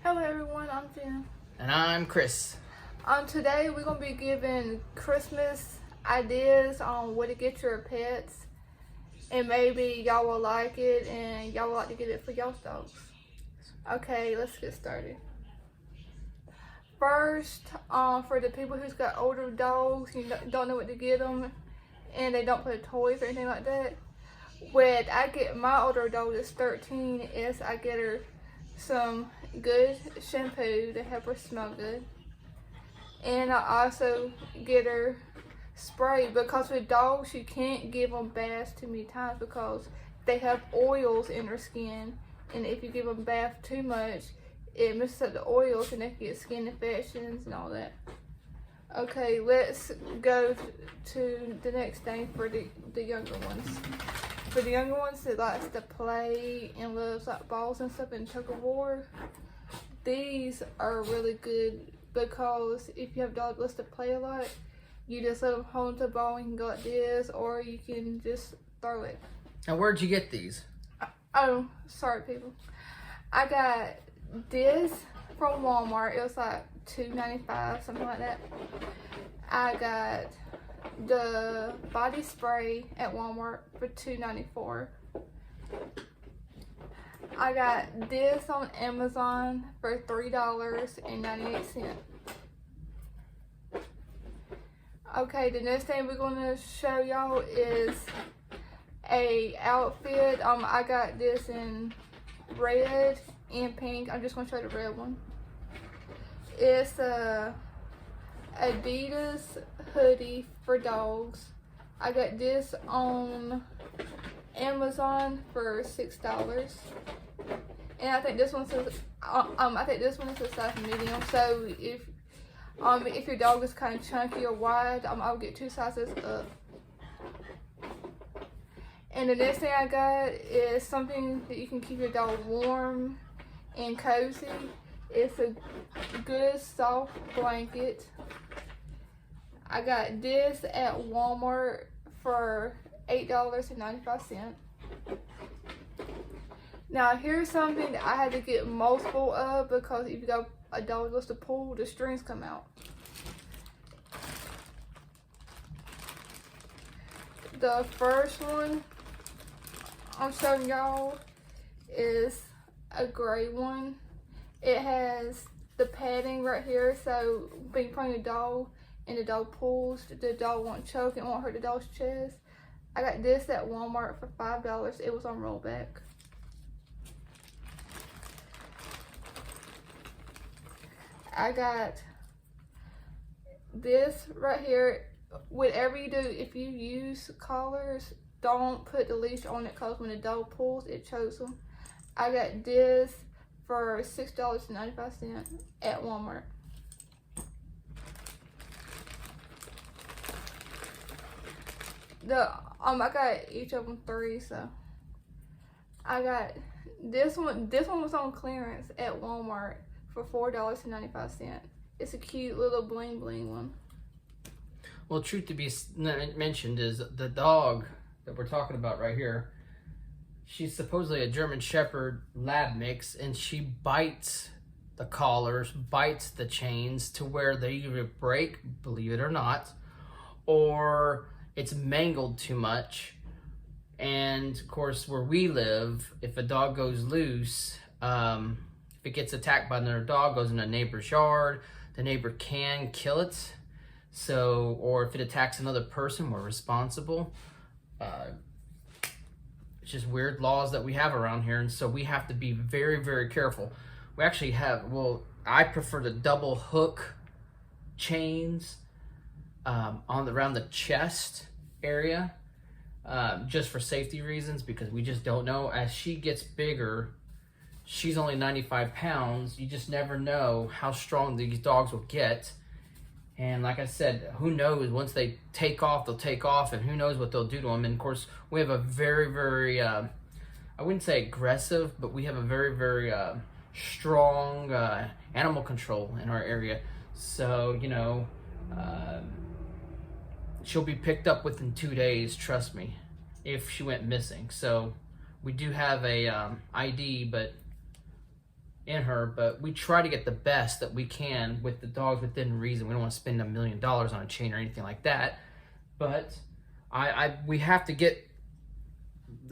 Hello everyone, I'm Jen. And I'm Chris. Today we're going to be giving Christmas ideas on what to get your pets. And maybe y'all will like it and y'all will like to get it for y'all's dogs. Okay, let's get started. First, for the people who's got older dogs, you don't know what to get them, and they don't play toys or anything like that. What I get my older dog that's 13 is I get her some good shampoo to help her smell good. And I also get her spray because with dogs you can't give them baths too many times because they have oils in their skin, and if you give them bath too much it messes up the oils and they can get skin infections and all that. Okay, let's go to the next thing for the younger ones. For the younger ones that likes to play and loves like balls and stuff and tug of war, these are really good because if you have a dog that loves to play a lot, you just let them hold the ball and you can go like this, or you can just throw it. Now, where'd you get these? Oh, sorry people. I got this from Walmart. It was like $2.95, something like that. I got the body spray at Walmart for $2.94. I got this on Amazon for $3.98. Okay, the next thing we're gonna show y'all is a outfit. I got this in red and pink. I'm just gonna show the red one. It's a Adidas hoodie for dogs. I got this on Amazon for $6, and I think this one says I think this one is a size medium. So if your dog is kind of chunky or wide, I'll get 2 sizes up. And the next thing I got is something that you can keep your dog warm and cozy. It's a good soft blanket. I got this at Walmart for $8.95. Now here's something that I had to get multiple of because if you got a dog that loves to pull, the strings come out. The first one I'm showing y'all is a gray one. It has the padding right here, so when you put your dog and the dog pulls, the dog won't choke and won't hurt the dog's chest. I got this at Walmart for $5. It was on rollback. I got this right here. Whatever you do, if you use collars, don't put the leash on it because when the dog pulls, it chokes them. I got this for $6.95 at Walmart. I got each of them 3, so I got this one. This one was on clearance at Walmart for $4.95. It's a cute little bling bling one. Well, truth to be mentioned is the dog that we're talking about right here. She's supposedly a German Shepherd Lab mix, and she bites the collars, bites the chains to where they either break, believe it or not, or it's mangled too much. And of course, where we live, if a dog goes loose, if it gets attacked by another dog, goes in a neighbor's yard, the neighbor can kill it. So, or if it attacks another person, we're responsible. It's just weird laws that we have around here, and so we have to be very, very careful. We actually have, well, I prefer the double hook chains around the chest area, just for safety reasons, because we just don't know. As she gets bigger, she's only 95 pounds. You just never know how strong these dogs will get. And like I said, who knows, once they take off, they'll take off, and who knows what they'll do to them. And of course, we have a very, very, I wouldn't say aggressive, but we have a very, very strong animal control in our area. So, you know, she'll be picked up within 2 days, trust me, if she went missing. So we do have a ID, but in her, but we try to get the best that we can with the dogs within reason. We don't want to spend $1 million on a chain or anything like that, but we have to get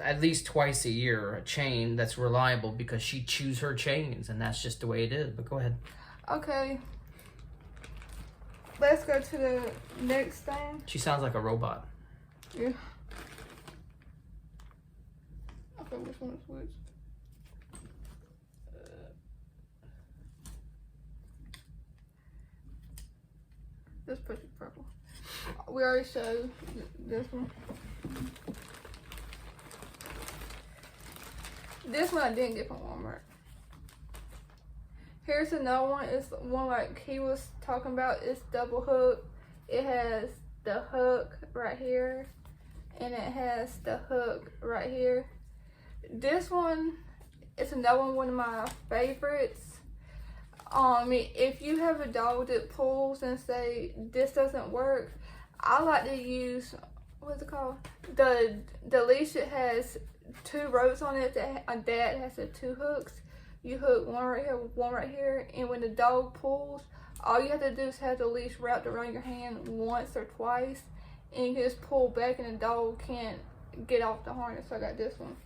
at least twice a year a chain that's reliable because she chews her chains, and that's just the way it is. But go ahead. Okay. Let's go to the next thing. She sounds like a robot. Yeah. Okay, which one is which? This push is purple. We already showed this one. This one I didn't get from Walmart. Here's another one. It's one like he was talking about. It's double hook. It has the hook right here, and it has the hook right here. This one is another one of my favorites. If you have a dog that pulls and say this doesn't work, I like to use, what's it called? The leash that has 2 ropes on it that has the 2 hooks. You hook one right here, one right here, and when the dog pulls, all you have to do is have the leash wrapped around your hand once or twice, and you can just pull back and the dog can't get off the harness. So I got this one.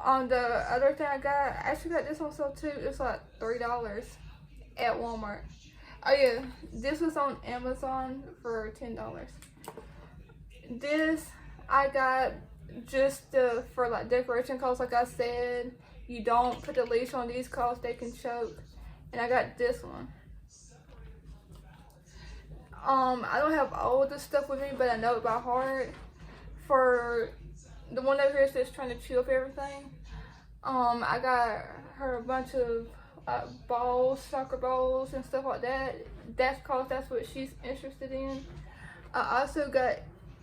On the other thing I actually got this one sold too. It's like $3 at Walmart. Oh yeah, this was on Amazon for $10. This I got just for like decoration cause like I said, you don't put the leash on these cause they can choke. And I got this one. I don't have all the stuff with me, but I know it by heart. For the one over here that's trying to chew up everything, I got her a bunch of balls, soccer balls and stuff like that. That's cause that's what she's interested in. I also got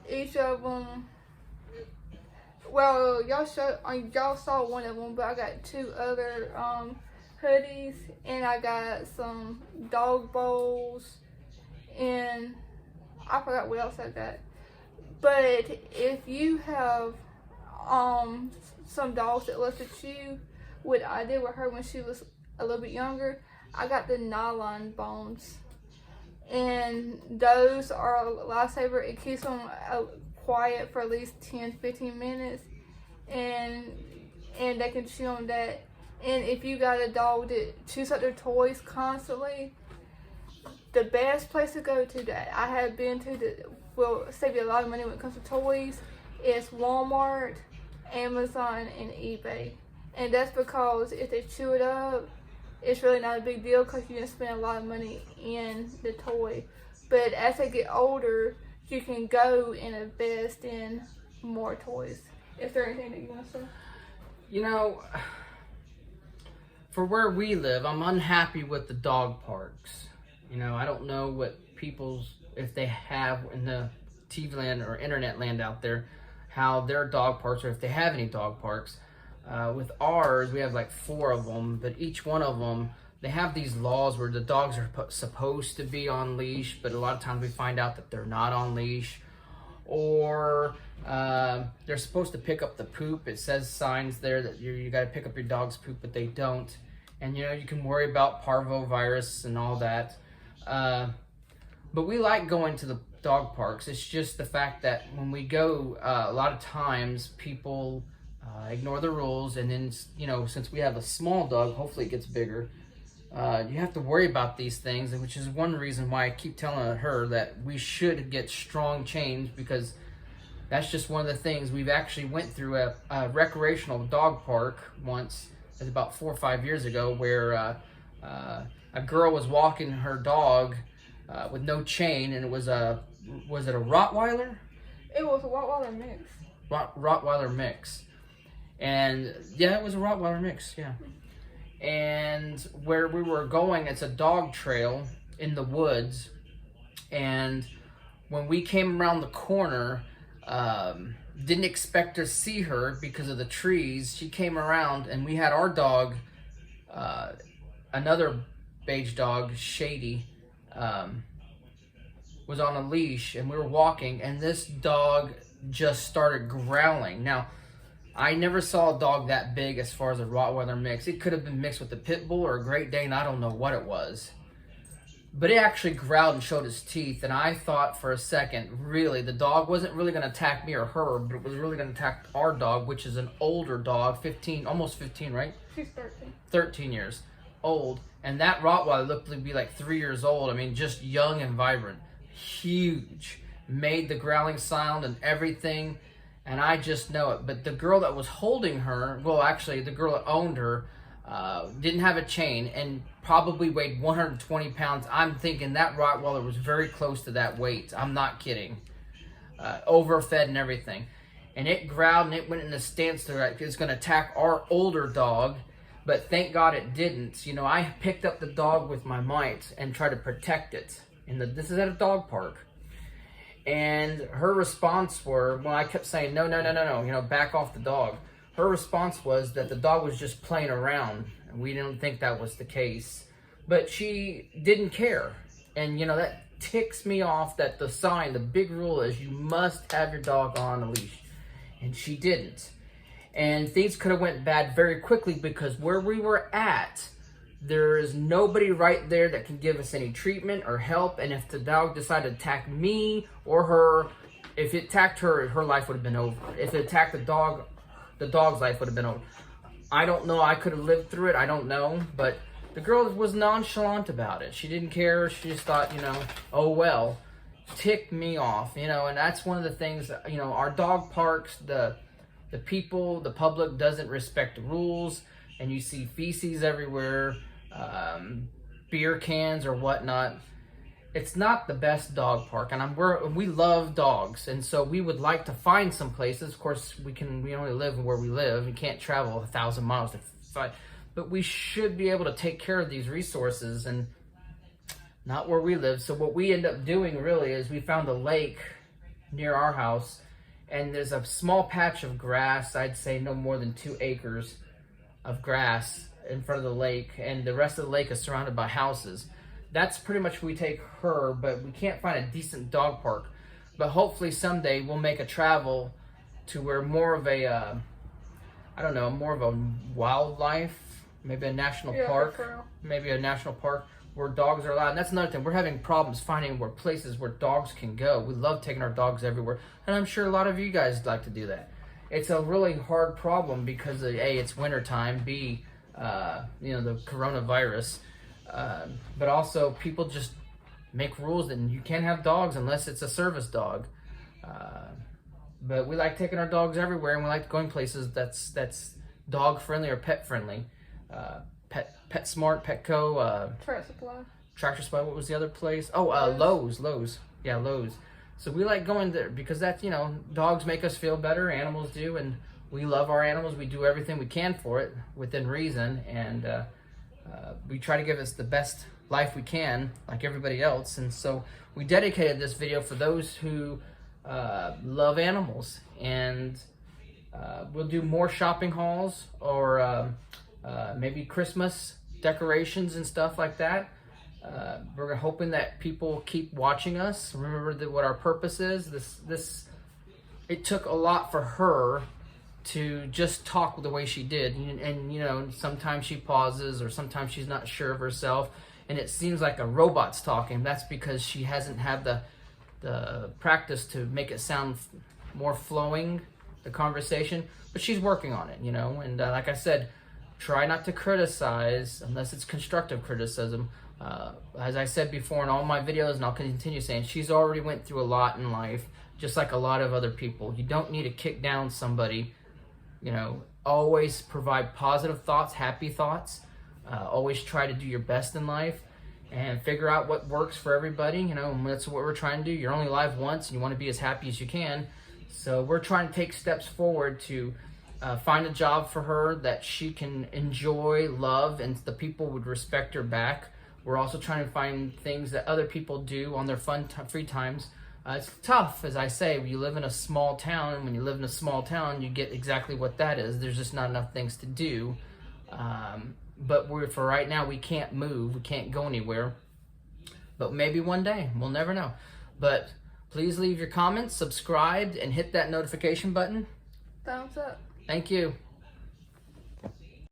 each of them. Well, y'all saw one of them, but I got 2 other hoodies, and I got some dog bowls, and I forgot what else I got. But if you have some dogs that love to chew, what I did with her when she was a little bit younger, I got the nylon bones, and those are a lifesaver. It keeps them quiet for at least 10-15 minutes, and they can chew on that. And if you got a dog that chews up their toys constantly, the best place to go to that I have been to that will save you a lot of money when it comes to toys is Walmart, Amazon, and eBay. And that's because if they chew it up, it's really not a big deal because you didn't spend a lot of money in the toy. But as they get older, you can go and invest in more toys. Is there anything that you want to say? You know, for where we live, I'm unhappy with the dog parks. You know, I don't know what if they have in the TV land or internet land out there, how their dog parks, or if they have any dog parks. With ours, we have like 4 of them, but each one of them, they have these laws where the dogs are supposed to be on leash, but a lot of times we find out that they're not on leash, or they're supposed to pick up the poop. It says signs there that you got to pick up your dog's poop, but they don't. And you know, you can worry about parvovirus and all that. But we like going to the dog parks. It's just the fact that when we go, a lot of times people ignore the rules, and then, you know, since we have a small dog, hopefully it gets bigger, you have to worry about these things, which is one reason why I keep telling her that we should get strong chains, because that's just one of the things. We've actually went through a recreational dog park once, it was about 4 or 5 years ago, where a girl was walking her dog with no chain, and it was a Rottweiler? It was a Rottweiler mix. Rottweiler mix. And yeah, it was a Rottweiler mix, yeah. And where we were going, it's a dog trail in the woods. And when we came around the corner, didn't expect to see her because of the trees. She came around, and we had our dog, another beige dog, Shady, was on a leash, and we were walking, and this dog just started growling. Now, I never saw a dog that big as far as a Rottweiler mix. It could have been mixed with a Pit Bull or a Great Dane. I don't know what it was. But it actually growled and showed its teeth, and I thought for a second, really, the dog wasn't really going to attack me or her, but it was really going to attack our dog, which is an older dog, 15, almost 15, right? She's 13. 13 years old. And that Rottweiler looked to be like 3 years old. I mean, just young and vibrant. Huge. Made the growling sound and everything, and I just know it. But the girl that was holding her, well, actually, the girl that owned her, didn't have a chain and probably weighed 120 pounds. I'm thinking that Rottweiler was very close to that weight. I'm not kidding. Overfed and everything. And it growled and it went in a stance to like it's going to attack our older dog. But thank God it didn't. You know, I picked up the dog with my might and tried to protect it. This is at a dog park. And her response were, well, I kept saying, no, you know, back off the dog. Her response was that the dog was just playing around. And we didn't think that was the case. But she didn't care. And, you know, that ticks me off that the sign, the big rule is you must have your dog on a leash. And she didn't. And things could have went bad very quickly because where we were at, there is nobody right there that can give us any treatment or help. And if the dog decided to attack me or her, if it attacked her, her life would have been over. If it attacked the dog's life would have been over. I don't know. I could have lived through it. I don't know. But the girl was nonchalant about it. She didn't care. She just thought, you know, oh, well. Ticked me off, you know, and that's one of the things, you know, our dog parks, the people, the public doesn't respect the rules, and you see feces everywhere, beer cans or whatnot. It's not the best dog park, and we love dogs, and so we would like to find some places. Of course, we only live where we live. We can't travel 1,000 miles to find, but we should be able to take care of these resources, and not where we live. So what we end up doing really is we found a lake near our house, and there's a small patch of grass, I'd say no more than 2 acres of grass in front of the lake, and the rest of the lake is surrounded by houses. That's pretty much where we take her, but we can't find a decent dog park. But hopefully someday we'll make a travel to where more of a, more of a wildlife, maybe a national park, maybe a national park where dogs are allowed. And that's another thing. We're having problems finding places where dogs can go. We love taking our dogs everywhere. And I'm sure a lot of you guys like to do that. It's a really hard problem because A, it's wintertime, B, the coronavirus. But also people just make rules that you can't have dogs unless it's a service dog. But we like taking our dogs everywhere, and we like going places that's dog friendly or pet friendly. PetSmart, Petco, Tractor Supply. What was the other place? Oh, Lowe's. Yeah, Lowe's. So we like going there because that's, dogs make us feel better. Animals do, and we love our animals. We do everything we can for it within reason, and we try to give us the best life we can, like everybody else. And so we dedicated this video for those who love animals, and we'll do more shopping hauls or maybe Christmas decorations and stuff like that. We're hoping that people keep watching us. Remember what our purpose is. It took a lot for her to just talk the way she did, and sometimes she pauses or sometimes she's not sure of herself, and it seems like a robot's talking. That's because she hasn't had the practice to make it sound more flowing, the conversation, but she's working on it, and like I said, try not to criticize unless it's constructive criticism. As I said before in all my videos, and I'll continue saying, she's already went through a lot in life, just like a lot of other people. You don't need to kick down somebody. Always provide positive thoughts, happy thoughts. Always try to do your best in life and figure out what works for everybody. And that's what we're trying to do. You're only alive once, and you want to be as happy as you can. So we're trying to take steps forward to find a job for her that she can enjoy, love, and the people would respect her back. We're also trying to find things that other people do on their free times. It's tough, as I say. You live in a small town, and when you live in a small town, you get exactly what that is. There's just not enough things to do. But for right now, we can't move. We can't go anywhere. But maybe one day. We'll never know. But Please leave your comments, subscribe, and hit that notification button. Thumbs up. Thank you.